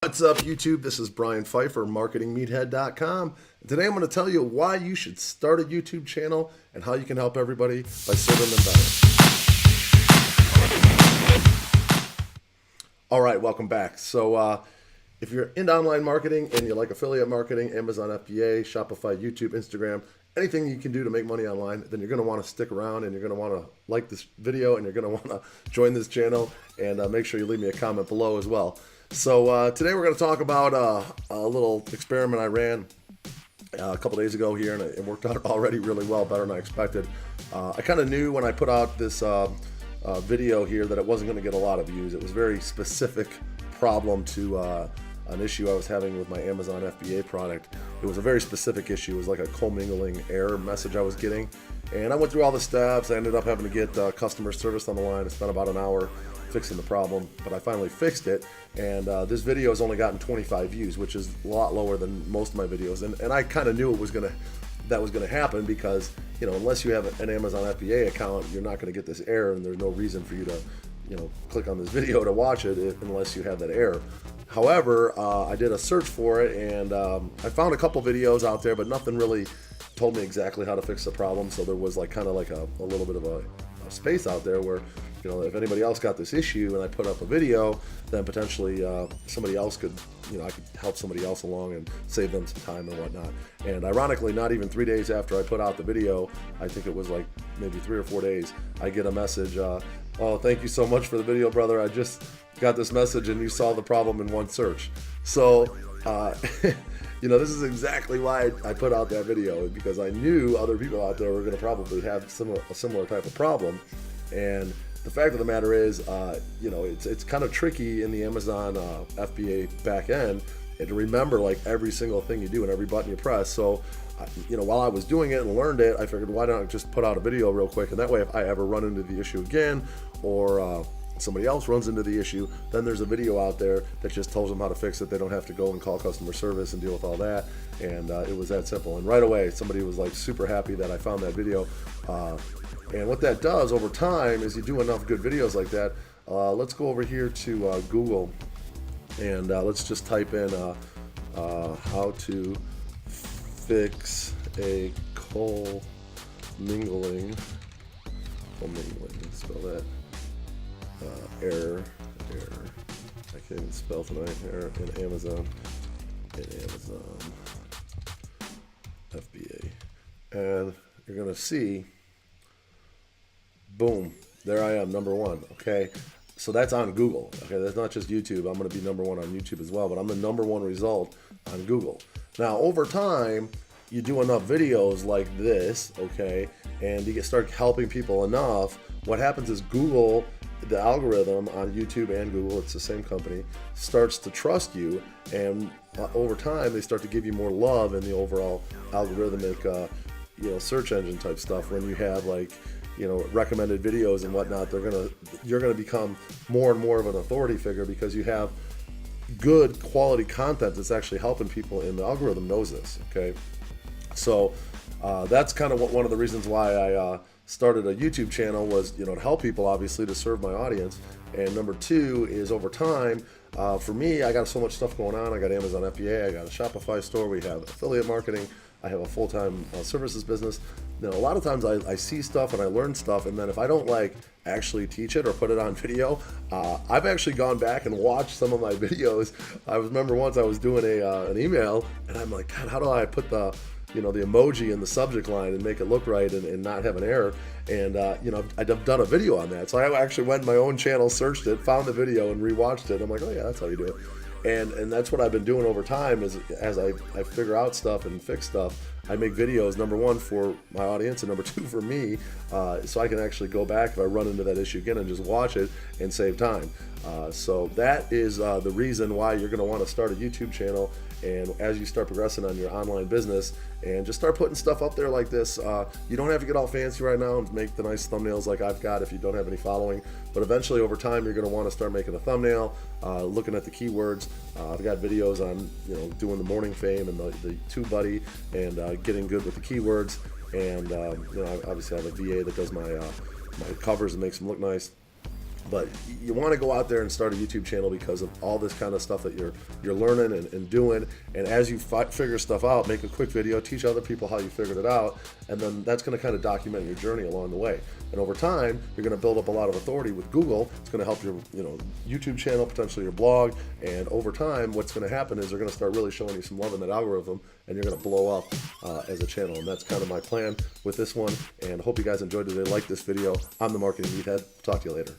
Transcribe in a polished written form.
What's up, YouTube? This is Brian Pfeiffer, marketingmeathead.com. And today I'm going to tell you why you should start a YouTube channel and how you can help everybody by serving them better. All right, welcome back. So if you're into online marketing and you like affiliate marketing, Amazon FBA, Shopify, YouTube, Instagram, anything you can do to make money online, then you're going to want to stick around and you're going to want to like this video and you're going to want to join this channel, and make sure you leave me a comment below as well. So today we're going to talk about a little experiment I ran a couple days ago here, and it worked out already really well, better than I expected. I kind of knew when I put out this video here that it wasn't going to get a lot of views. It was a very specific problem to an issue I was having with my Amazon FBA product. It was a very specific issue. It was like a commingling error message I was getting, and I went through all the steps. I ended up having to get customer service on the line. I spent about an hour fixing the problem, but I finally fixed it, and this video has only gotten 25 views, which is a lot lower than most of my videos, and I kind of knew that was gonna happen, because unless you have an Amazon FBA account, you're not going to get this error, and there's no reason for you to click on this video to watch it unless you have that error. However, I did a search for it, and I found a couple videos out there, but nothing really told me exactly how to fix the problem. So there was kind of a little bit of a space out there where if anybody else got this issue and I put up a video, then potentially somebody else could, I could help somebody else along and save them some time and whatnot. And ironically, not even 3 days after I put out the video, I think it was like maybe 3 or 4 days, I get a message, oh, thank you so much for the video, brother. I just got this message and you solved the problem in one search. So, this is exactly why I put out that video, because I knew other people out there were going to probably have a similar type of problem. And the fact of the matter is, it's kind of tricky in the Amazon FBA back end to remember every single thing you do and every button you press. So, while I was doing it and learned it, I figured, why don't I just put out a video real quick, and that way if I ever run into the issue again, or somebody else runs into the issue, then there's a video out there that just tells them how to fix it. They don't have to go and call customer service and deal with all that. And it was that simple. And right away, somebody was super happy that I found that video. And what that does over time is you do enough good videos like that. Let's go over here to Google, and let's just type in how to fix a commingling, spell that, error, I can't even spell tonight, error in Amazon FBA. And you're gonna see, boom, there I am, number one. Okay, so that's on Google. Okay, that's not just YouTube. I'm going to be number one on YouTube as well, but I'm the number one result on Google. Now, over time, you do enough videos like this, okay, and you start helping people enough. What happens is Google, the algorithm on YouTube and Google, it's the same company, starts to trust you, and over time they start to give you more love in the overall algorithmic, search engine type stuff. When you have recommended videos and whatnot, you're gonna become more and more of an authority figure, because you have good quality content that's actually helping people, and the algorithm knows this. Okay, so that's kind of one of the reasons why I started a YouTube channel, was to help people, obviously, to serve my audience. And number two is, over time, for me, I got so much stuff going on. I got Amazon FBA, I got a Shopify store, we have affiliate marketing, I have a full-time services business. A lot of times I see stuff and I learn stuff, and then if I don't actually teach it or put it on video, I've actually gone back and watched some of my videos. I remember once I was doing an email, and I'm like, God, how do I put the emoji in the subject line and make it look right and not have an error? And I've done a video on that. So I actually went to my own channel, searched it, found the video, and rewatched it. I'm like, oh yeah, that's how you do it. And that's what I've been doing over time, is as I figure out stuff and fix stuff, I make videos, number one, for my audience, and number two, for me, so I can actually go back if I run into that issue again and just watch it and save time. So that is the reason why you're going to want to start a YouTube channel. And as you start progressing on your online business and just start putting stuff up there like this, you don't have to get all fancy right now and make the nice thumbnails like I've got if you don't have any following. But eventually, over time, you're going to want to start making a thumbnail, looking at the keywords. I've got videos on doing the morning fame and the TubeBuddy, and getting good with the keywords. And I obviously have a VA that does my covers and makes them look nice. But you want to go out there and start a YouTube channel because of all this kind of stuff that you're learning and doing. And as you figure stuff out, make a quick video, teach other people how you figured it out, and then that's going to kind of document your journey along the way. And over time, you're going to build up a lot of authority with Google. It's going to help your YouTube channel, potentially your blog. And over time, what's going to happen is they're going to start really showing you some love in that algorithm, and you're going to blow up as a channel. And that's kind of my plan with this one. And I hope you guys enjoyed it. Like this video. I'm the Marketing Meathead. Talk to you later.